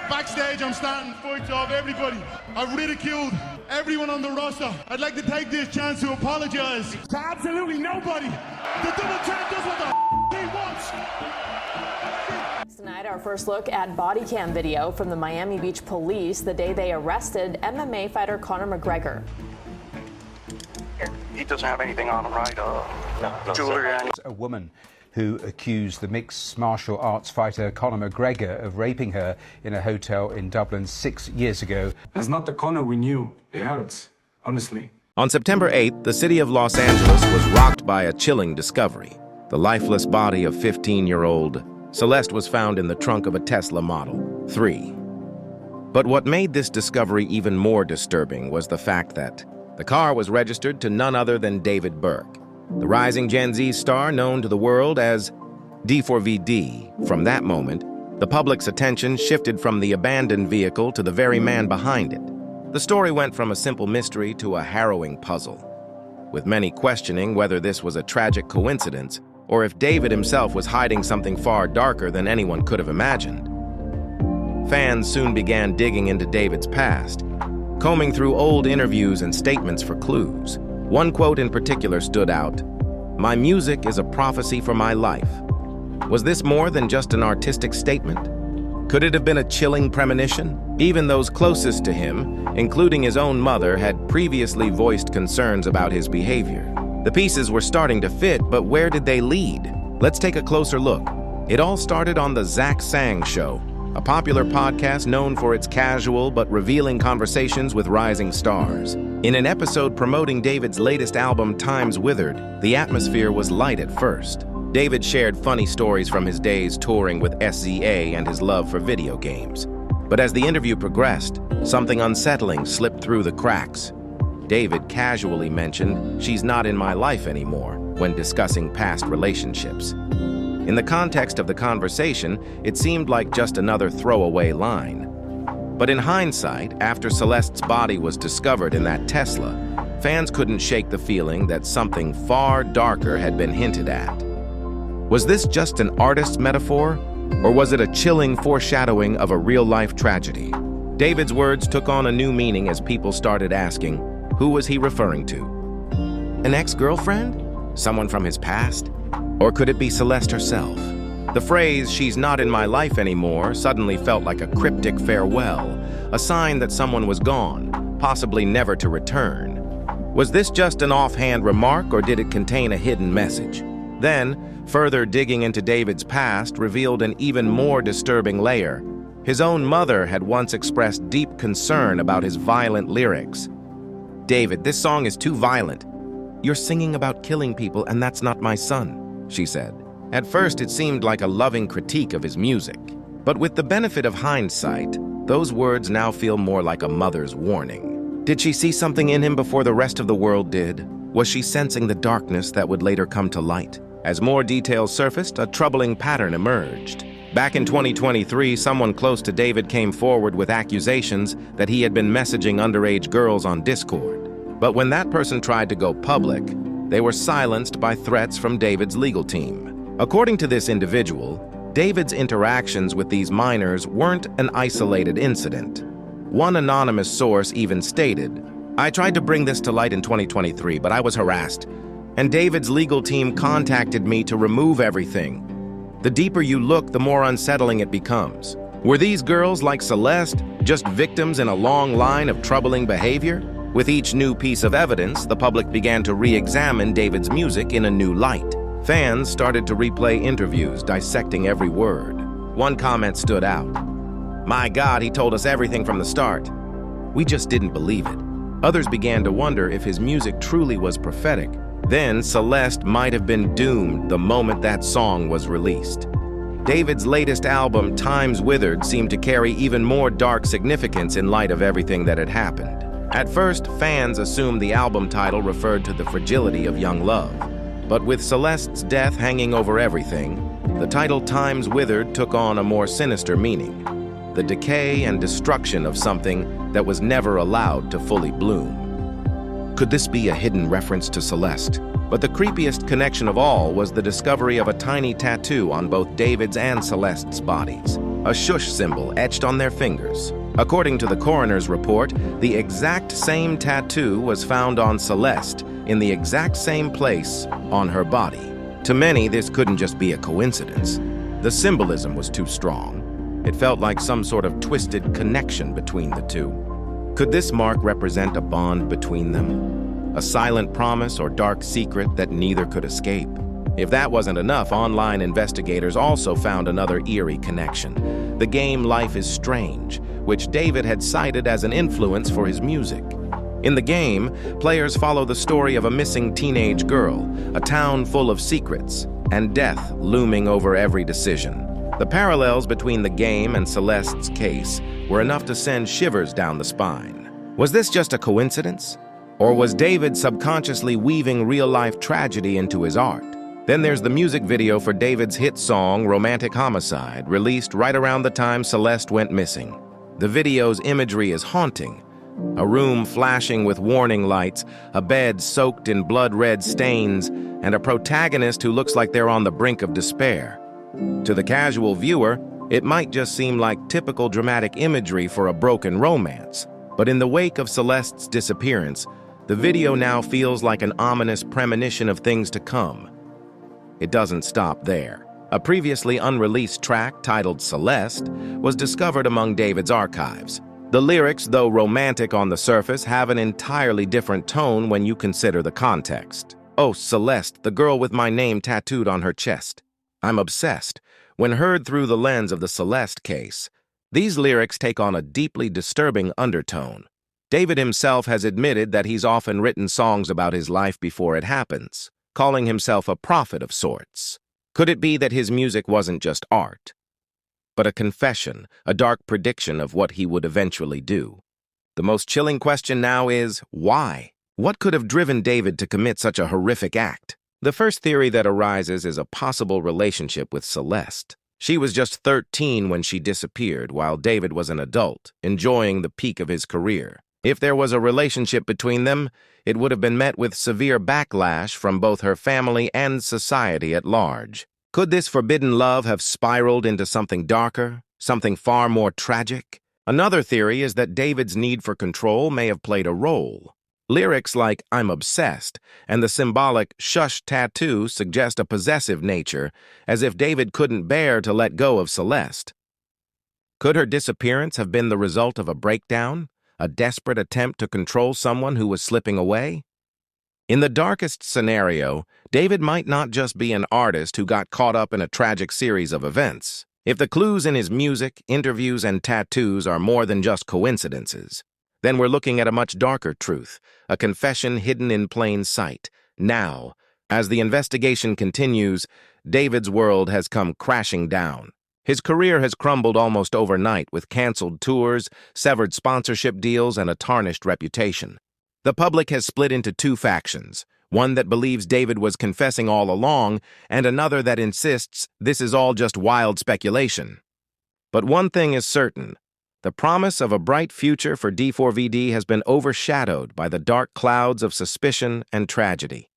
Backstage, I'm starting fights off everybody. I've ridiculed everyone on the roster. I'd like to take this chance to apologize to absolutely nobody. The double champ does what the he wants. Tonight, our first look at body cam video from the Miami Beach police the day they arrested MMA fighter Conor McGregor. He doesn't have anything on him, right? No jewelry or anything. A woman who accused the mixed martial arts fighter Conor McGregor of raping her in a hotel in Dublin 6 years ago. That's not the Conor we knew. It hurts, honestly. On September 8th, the city of Los Angeles was rocked by a chilling discovery. The lifeless body of 15-year-old Celeste was found in the trunk of a Tesla Model 3. But what made this discovery even more disturbing was the fact that the car was registered to none other than David Burke, the rising Gen Z star known to the world as D4VD. From that moment, the public's attention shifted from the abandoned vehicle to the very man behind it. The story went from a simple mystery to a harrowing puzzle, with many questioning whether this was a tragic coincidence or if David himself was hiding something far darker than anyone could have imagined. Fans soon began digging into David's past, combing through old interviews and statements for clues. One quote in particular stood out: "My music is a prophecy for my life." Was this more than just an artistic statement? Could it have been a chilling premonition? Even those closest to him, including his own mother, had previously voiced concerns about his behavior. The pieces were starting to fit, but where did they lead? Let's take a closer look. It all started on the Zach Sang Show, a popular podcast known for its casual but revealing conversations with rising stars. In an episode promoting David's latest album, Time's Withered, the atmosphere was light at first. David shared funny stories from his days touring with SZA and his love for video games. But as the interview progressed, something unsettling slipped through the cracks. David casually mentioned, "She's not in my life anymore," when discussing past relationships. In the context of the conversation, it seemed like just another throwaway line. But in hindsight, after Celeste's body was discovered in that Tesla, fans couldn't shake the feeling that something far darker had been hinted at. Was this just an artist's metaphor, or was it a chilling foreshadowing of a real-life tragedy? David's words took on a new meaning as people started asking, who was he referring to? An ex-girlfriend? Someone from his past? Or could it be Celeste herself? The phrase, "she's not in my life anymore," suddenly felt like a cryptic farewell, a sign that someone was gone, possibly never to return. Was this just an offhand remark, or did it contain a hidden message? Then, further digging into David's past revealed an even more disturbing layer. His own mother had once expressed deep concern about his violent lyrics. "David, this song is too violent. You're singing about killing people, and that's not my son," she said. At first, it seemed like a loving critique of his music. But with the benefit of hindsight, those words now feel more like a mother's warning. Did she see something in him before the rest of the world did? Was she sensing the darkness that would later come to light? As more details surfaced, a troubling pattern emerged. Back in 2023, someone close to David came forward with accusations that he had been messaging underage girls on Discord. But when that person tried to go public, they were silenced by threats from David's legal team. According to this individual, David's interactions with these minors weren't an isolated incident. One anonymous source even stated, "I tried to bring this to light in 2023, but I was harassed, and David's legal team contacted me to remove everything." The deeper you look, the more unsettling it becomes. Were these girls, like Celeste, just victims in a long line of troubling behavior? With each new piece of evidence, the public began to re-examine David's music in a new light. Fans started to replay interviews, dissecting every word. One comment stood out. "My God, he told us everything from the start. We just didn't believe it." Others began to wonder if his music truly was prophetic. Then Celeste might have been doomed the moment that song was released. David's latest album, Time's Withered, seemed to carry even more dark significance in light of everything that had happened. At first, fans assumed the album title referred to the fragility of young love. But with Celeste's death hanging over everything, the title Time's Withered took on a more sinister meaning: the decay and destruction of something that was never allowed to fully bloom. Could this be a hidden reference to Celeste? But the creepiest connection of all was the discovery of a tiny tattoo on both David's and Celeste's bodies. a shush symbol etched on their fingers. According to the coroner's report, the exact same tattoo was found on Celeste in the exact same place on her body. To many, this couldn't just be a coincidence. The symbolism was too strong. It felt like some sort of twisted connection between the two. Could this mark represent a bond between them? A silent promise or dark secret that neither could escape? If that wasn't enough, online investigators also found another eerie connection: the game Life is Strange, which David had cited as an influence for his music. In the game, players follow the story of a missing teenage girl, a town full of secrets, and death looming over every decision. The parallels between the game and Celeste's case were enough to send shivers down the spine. Was this just a coincidence? Or was David subconsciously weaving real-life tragedy into his art? Then there's the music video for David's hit song, Romantic Homicide, released right around the time Celeste went missing. The video's imagery is haunting. A room flashing with warning lights, a bed soaked in blood-red stains, and a protagonist who looks like they're on the brink of despair. To the casual viewer, it might just seem like typical dramatic imagery for a broken romance. But in the wake of Celeste's disappearance, the video now feels like an ominous premonition of things to come. It doesn't stop there. A previously unreleased track titled Celeste was discovered among David's archives. The lyrics, though romantic on the surface, have an entirely different tone when you consider the context. "Oh, Celeste, the girl with my name tattooed on her chest. I'm obsessed." When heard through the lens of the Celeste case, these lyrics take on a deeply disturbing undertone. David himself has admitted that he's often written songs about his life before it happens, calling himself a prophet of sorts. Could it be that his music wasn't just art, but a confession, a dark prediction of what he would eventually do? The most chilling question now is, why? What could have driven David to commit such a horrific act? The first theory that arises is a possible relationship with Celeste. She was just 13 when she disappeared, while David was an adult, enjoying the peak of his career. If there was a relationship between them, it would have been met with severe backlash from both her family and society at large. Could this forbidden love have spiraled into something darker, something far more tragic? Another theory is that David's need for control may have played a role. Lyrics like "I'm obsessed" and the symbolic "shush" tattoo suggest a possessive nature, as if David couldn't bear to let go of Celeste. Could her disappearance have been the result of a breakdown, a desperate attempt to control someone who was slipping away? In the darkest scenario, David might not just be an artist who got caught up in a tragic series of events. If the clues in his music, interviews, and tattoos are more than just coincidences, then we're looking at a much darker truth, a confession hidden in plain sight. Now, as the investigation continues, David's world has come crashing down. His career has crumbled almost overnight with canceled tours, severed sponsorship deals, and a tarnished reputation. The public has split into two factions, one that believes David was confessing all along, and another that insists this is all just wild speculation. But one thing is certain: the promise of a bright future for D4VD has been overshadowed by the dark clouds of suspicion and tragedy.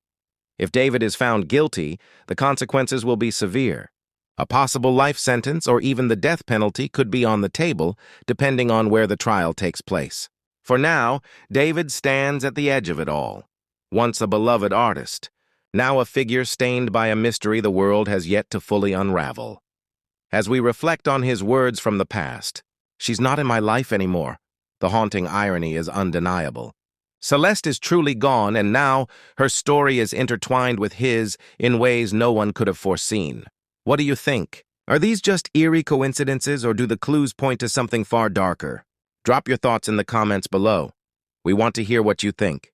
If David is found guilty, the consequences will be severe. A possible life sentence or even the death penalty could be on the table, depending on where the trial takes place. For now, David stands at the edge of it all. Once a beloved artist, now a figure stained by a mystery the world has yet to fully unravel. As we reflect on his words from the past, "She's not in my life anymore," the haunting irony is undeniable. Celeste is truly gone, and now her story is intertwined with his in ways no one could have foreseen. What do you think? Are these just eerie coincidences, or do the clues point to something far darker? Drop your thoughts in the comments below. We want to hear what you think.